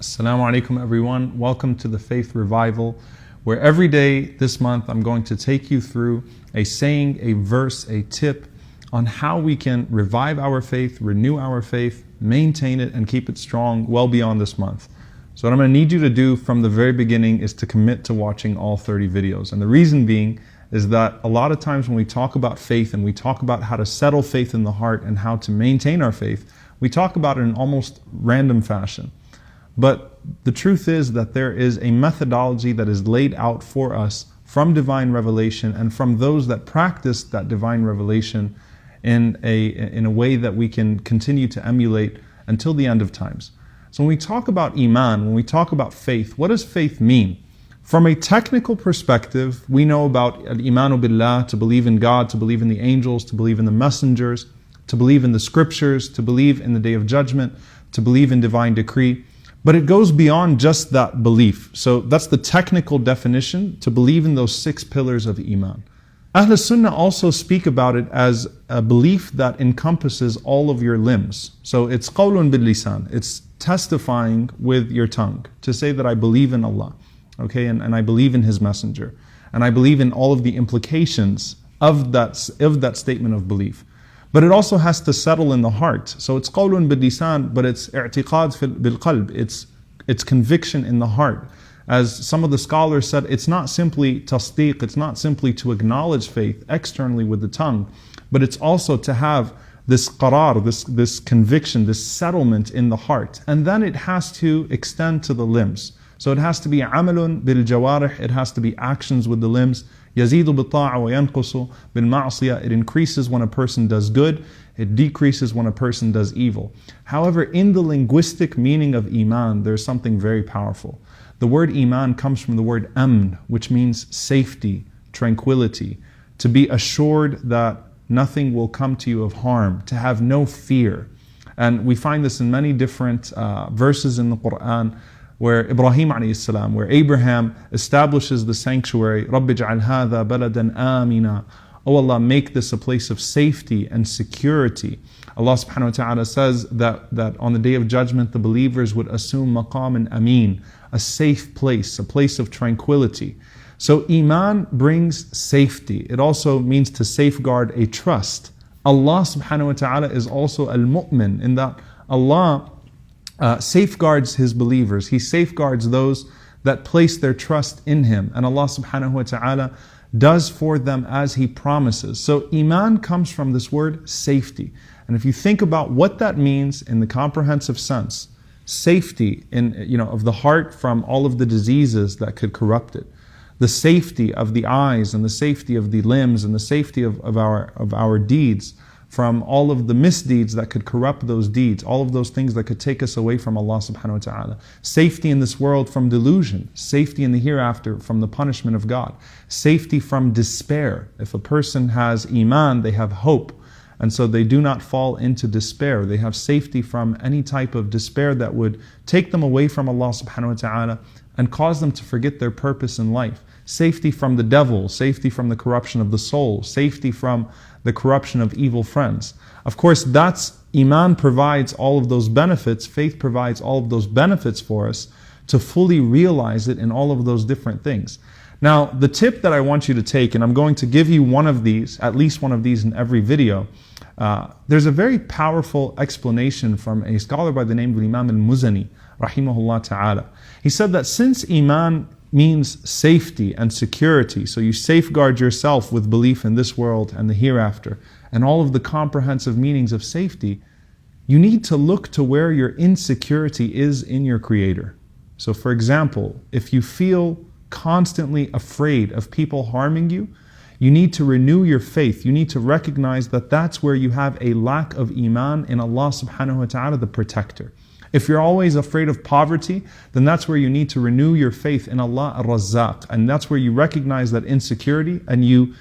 Assalamu alaikum everyone. Welcome to the Faith Revival, where every day this month I'm going to take you through a saying, a verse, a tip on how we can revive our faith, renew our faith, maintain it and keep it strong well beyond this month. So what I'm going to need you to do from the very beginning is to commit to watching all 30 videos. And the reason being is that a lot of times when we talk about faith and we talk about how to settle faith in the heart and how to maintain our faith, we talk about it in almost random fashion. But the truth is that there is a methodology that is laid out for us from divine revelation and from those that practice that divine revelation in a way that we can continue to emulate until the end of times. So when we talk about Iman, when we talk about faith, what does faith mean? From a technical perspective, we know about al-imanu billah, to believe in God, to believe in the angels, to believe in the messengers, to believe in the scriptures, to believe in the day of judgment, to believe in divine decree. But it goes beyond just that belief. So that's the technical definition, to believe in those 6 pillars of Iman. Ahl Sunnah also speak about it as a belief that encompasses all of your limbs. So it's qawlun bil lisan, it's testifying with your tongue to say that I believe in Allah, okay, and I believe in His Messenger, and I believe in all of the implications of that statement of belief. But it also has to settle in the heart. So it's qawlun bil lisan, but it's i'tiqad bil qalb, it's conviction in the heart. As some of the scholars said, it's not simply tasdeeq, it's not simply to acknowledge faith externally with the tongue, but it's also to have this qarar, this conviction, this settlement in the heart. And then it has to extend to the limbs. So it has to be amalun bil jawarih, it has to be actions with the limbs. Yazidu bil ta'a wa yanqusu bil ma'asiyah. It increases when a person does good, it decreases when a person does evil. However, in the linguistic meaning of Iman, there's something very powerful. The word Iman comes from the word amn, which means safety, tranquility, to be assured that nothing will come to you of harm, to have no fear. And we find this in many different verses in the Quran, where Ibrahim alayhi salam, where Abraham establishes the sanctuary, Rabbi ja'al hadha baladan amina. Oh Allah, make this a place of safety and security. Allah subhanahu wa ta'ala says that on the day of judgment, the believers would assume maqam and ameen, a safe place, a place of tranquility. So Iman brings safety. It also means to safeguard a trust. Allah subhanahu wa ta'ala is also al-mu'min, in that Allah safeguards His believers. He safeguards those that place their trust in Him. And Allah subhanahu wa ta'ala does for them as He promises. So Iman comes from this word safety. And if you think about what that means in the comprehensive sense, safety of the heart from all of the diseases that could corrupt it, the safety of the eyes and the safety of the limbs and the safety of our deeds from all of the misdeeds that could corrupt those deeds, all of those things that could take us away from Allah subhanahu wa ta'ala. Safety in this world from delusion, safety in the hereafter from the punishment of God, safety from despair. If a person has Iman, they have hope, and so they do not fall into despair. They have safety from any type of despair that would take them away from Allah subhanahu wa ta'ala and cause them to forget their purpose in life. Safety from the devil, safety from the corruption of the soul, safety from the corruption of evil friends. Of course, Iman provides all of those benefits, faith provides all of those benefits for us to fully realize it in all of those different things. Now, the tip that I want you to take, and I'm going to give you one of these, at least one of these in every video, there's a very powerful explanation from a scholar by the name of Imam al-Muzani, rahimahullah ta'ala. He said that since Iman means safety and security, so you safeguard yourself with belief in this world and the hereafter, and all of the comprehensive meanings of safety, you need to look to where your insecurity is in your Creator. So for example, if you feel constantly afraid of people harming you, you need to renew your faith. You need to recognize that that's where you have a lack of Iman in Allah subhanahu wa ta'ala, the protector. If you're always afraid of poverty, then that's where you need to renew your faith in Allah ar-Razzaq. And that's where you recognize that insecurity and you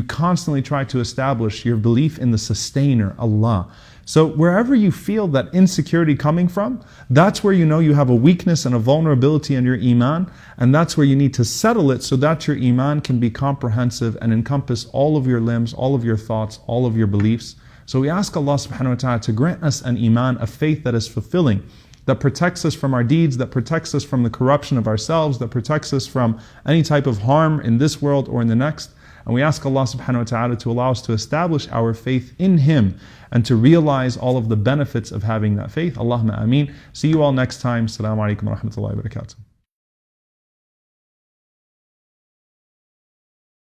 constantly try to establish your belief in the sustainer, Allah. So wherever you feel that insecurity coming from, that's where you know you have a weakness and a vulnerability in your Iman, and that's where you need to settle it so that your Iman can be comprehensive and encompass all of your limbs, all of your thoughts, all of your beliefs. So we ask Allah subhanahu wa ta'ala to grant us an Iman, a faith that is fulfilling, that protects us from our deeds, that protects us from the corruption of ourselves, that protects us from any type of harm in this world or in the next. And we ask Allah subhanahu wa ta'ala to allow us to establish our faith in Him and to realize all of the benefits of having that faith. Allahumma ameen. See you all next time. Assalamu alaikum wa rahmatullahi wa barakatuh.